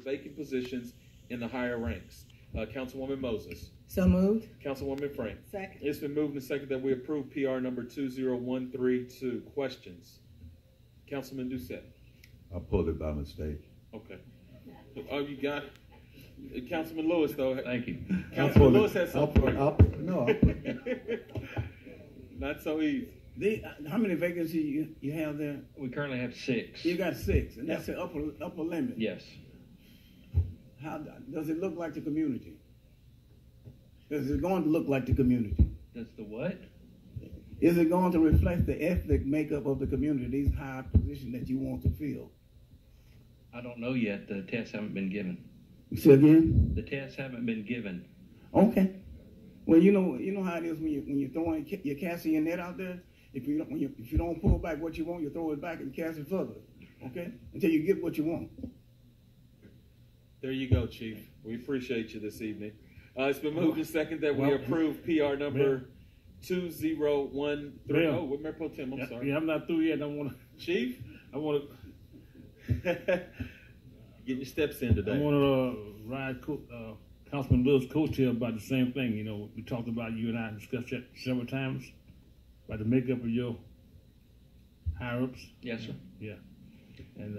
vacant positions in the higher ranks. Councilwoman Moses. So moved. Councilwoman Frank. Second. It's been moved and seconded that we approve PR number 20132. Questions? Councilman Doucette. I pulled it by mistake. Okay. Oh, you got Councilman Lewis, though. Thank you. Councilman Lewis has something. Not so easy. How many vacancies you have there? We currently have 6. You got 6, and that's the upper limit. Yes. How does it look like the community? Is it going to look like the community? Does the what? Is it going to reflect the ethnic makeup of the community, these high positions that you want to fill? I don't know yet. The tests haven't been given. Say again? The tests haven't been given. Okay. Well, you know how it is when you're throwing, you're casting your net out there. If you don't pull back what you want, you throw it back and cast it further. Okay, until you get what you want. There you go, Chief. We appreciate you this evening. It's been moved and seconded that we approve PR number 2013. Oh, with Mayor Pro Tem, I'm sorry. Yeah, I'm not through yet. I want to. Chief? I want to. Get your steps in today. I want to ride Councilman Lewis' coattail about the same thing. You know, we talked about, you and I discussed that several times, about the makeup of your higher-ups. Yes, sir. Yeah. And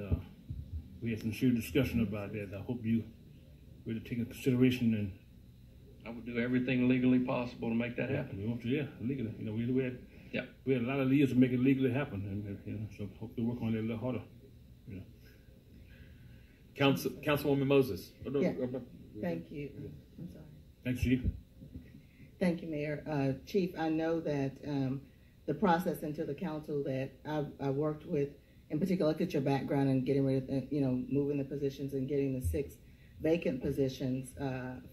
we had some serious discussion about that. I hope you really take into consideration, and I would do everything legally possible to make that happen. We want to, legally. You know, we had a lot of years to make it legally happen, and you know, so hope to work on it a little harder. You know. Councilwoman Moses. Thank you. I'm sorry. Thanks, Chief. Thank you, Mayor. Chief, I know that the process into the council that I worked with, in particular, look at your background and getting rid of, moving the positions and getting the 6 vacant positions,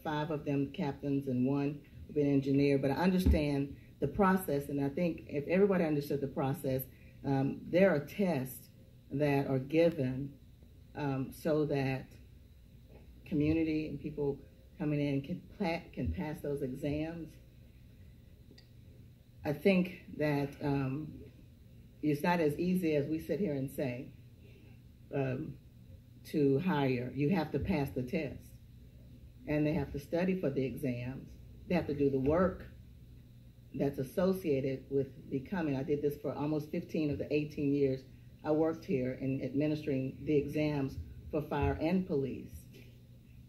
5 of them captains and 1 been engineer. But I understand the process, and I think if everybody understood the process, there are tests that are given so that community and people coming in can pass those exams. I think that it's not as easy as we sit here and say to hire. You have to pass the test, and they have to study for the exams. They have to do the work that's associated with becoming. I did this for almost 15 of the 18 years I worked here in administering the exams for fire and police.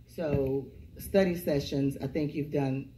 So study sessions, I think you've done,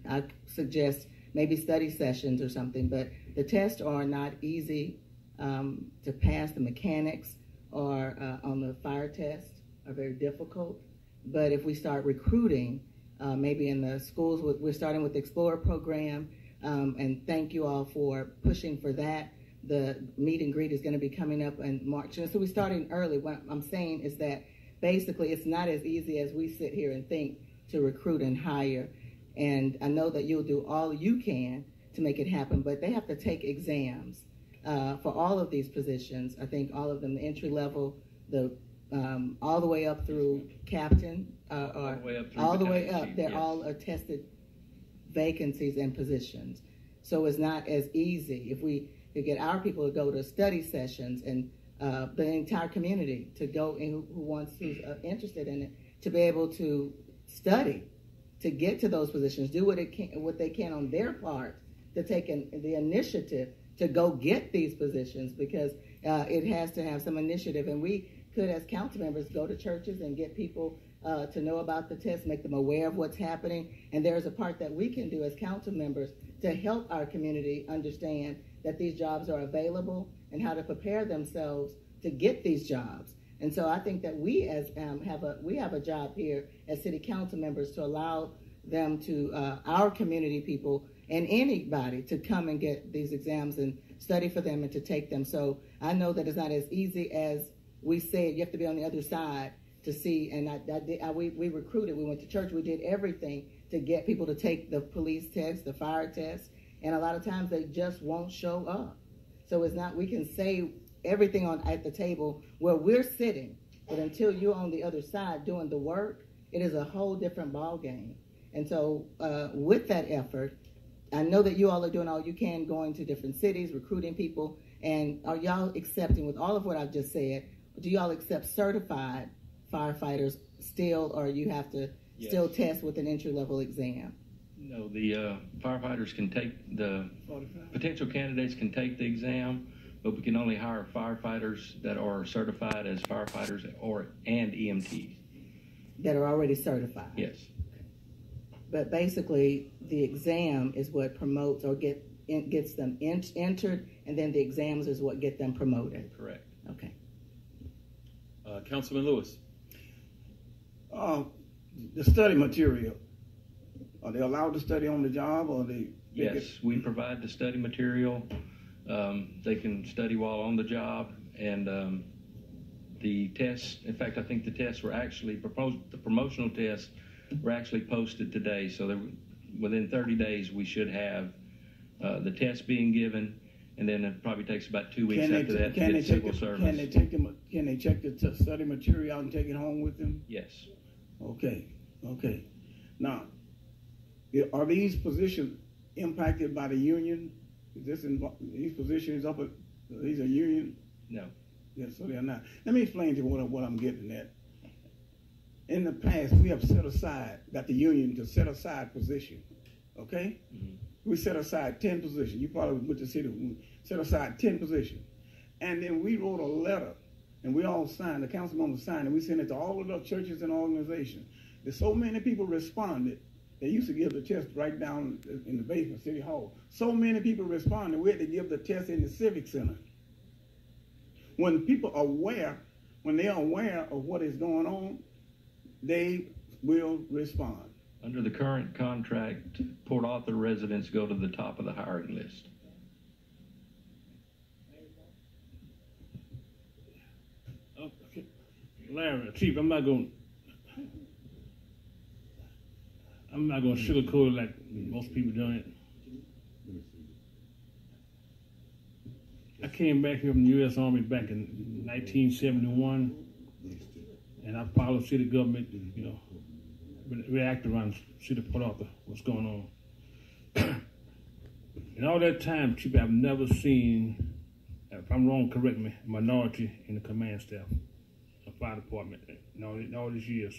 I suggest maybe study sessions or something, but the tests are not easy to pass. The mechanics are on the fire test are very difficult. But if we start recruiting, maybe in the schools, we're starting with the Explorer program, and thank you all for pushing for that. The meet and greet is going to be coming up in March. And so we're starting early. What I'm saying is that basically it's not as easy as we sit here and think to recruit and hire. And I know that you'll do all you can to make it happen, but they have to take exams for all of these positions. I think all of them, the entry level, all the way up through captain, all the way up, they're all are tested vacancies and positions. So it's not as easy. If we could get our people to go to study sessions and the entire community to go in who's interested in it, to be able to study, to get to those positions, do what they can on their part to take the initiative to go get these positions, because it has to have some initiative. And we could, as council members, go to churches and get people to know about the test, make them aware of what's happening. And there's a part that we can do as council members to help our community understand that these jobs are available and how to prepare themselves to get these jobs. And so I think that we have a job here as city council members to allow them to our community people and anybody to come and get these exams and study for them and to take them. So I know that it's not as easy as we said. You have to be on the other side to see. And we recruited. We went to church. We did everything to get people to take the police test, the fire test, and a lot of times they just won't show up. So it's not, we can say everything at the table where we're sitting, but until you're on the other side doing the work, it is a whole different ball game. And so with that effort, I know that you all are doing all you can, going to different cities, recruiting people, and are y'all accepting, with all of what I've just said, do y'all accept certified firefighters still, or you have to still test with an entry-level exam? No, the firefighters can take, the 45. potential candidates can take the exam, but we can only hire firefighters that are certified as firefighters and EMTs. That are already certified? Yes. But basically, the exam is what promotes or gets them entered, and then the exams is what get them promoted. Correct. Okay. Councilman Lewis. The study material, are they allowed to study on the job, or they? Yes, we provide the study material. They can study while on the job, and the tests, in fact, I think the tests were actually the promotional tests were actually posted today, so within 30 days we should have the test being given, and then it probably takes about 2 weeks after that to get civil service. Can they check the study material out and take it home with them? Yes. Okay. Now, are these positions impacted by the union? Is these positions these are union? No. Yes, so they're not. Let me explain to you what I'm getting at. In the past, we have got the union to set aside position, okay? Mm-hmm. We set aside 10 positions. You probably went to city, we set aside 10 positions. And then we wrote a letter, and we all signed, the council members signed, and we sent it to all of the churches and organizations. There's so many people responded. They used to give the test right down in the basement, City Hall. So many people responded, we had to give the test in the Civic Center. When people are when they are aware of what is going on, they will respond. Under the current contract, Port Arthur residents go to the top of the hiring list. Okay. Larry, Chief, I'm not going to sugarcoat it like most people doing it. I came back here from the U.S. Army back in 1971, and I followed city government, reacted around city of Port Arthur, what's going on. In all that time, Chief, I've never seen, if I'm wrong, correct me, a minority in the command staff, the fire department, in all these years.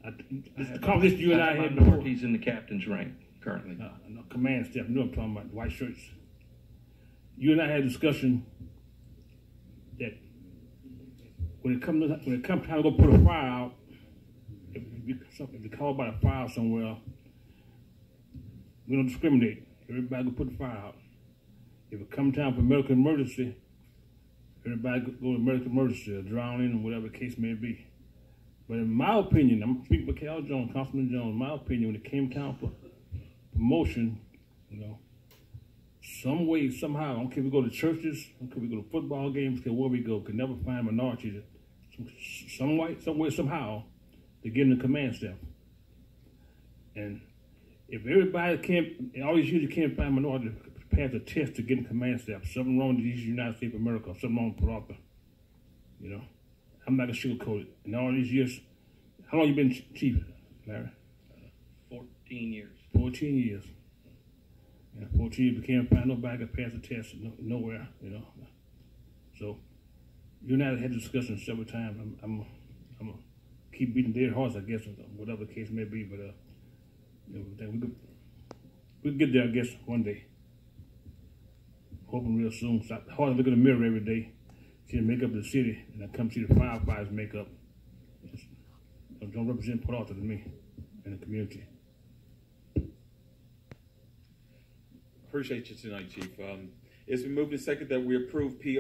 This you and I had minorities in the captain's rank currently. Command staff, you know what I'm talking about, white shirts. You and I had a discussion that when it comes time to go put a fire out, if you call about a fire somewhere, we don't discriminate. Everybody go put the fire out. If it comes time for medical emergency, everybody go to medical emergency, or drowning, or whatever the case may be. But in my opinion, I'm speaking for Cal Jones, Councilman Jones, in my opinion, when it came time for promotion, some way, somehow, I don't care if we go to churches, I don't care if we go to football games, where we go, could never find minorities. Some way, somehow, to get in the command staff. And if everybody all these years you can't find minorities to pass a test to get in command staff, something wrong with these United States of America, something wrong with Port Arthur. I'm not going to sugarcoat it. In all these years, how long you been chief, Larry? 14 years. 14 years. 14 years, we can't find nobody to pass the test nowhere, So, you and I had discussions several times. I'm going to keep beating dead horse, I guess, whatever the case may be, but we'll get there, I guess, one day. Hoping real soon. So it's hard to look in the mirror every day, see the makeup of the city, and I come see the firefighters makeup. It don't represent Port Arthur to me in the community. Appreciate you tonight, Chief. It's been moved and seconded that we approve PR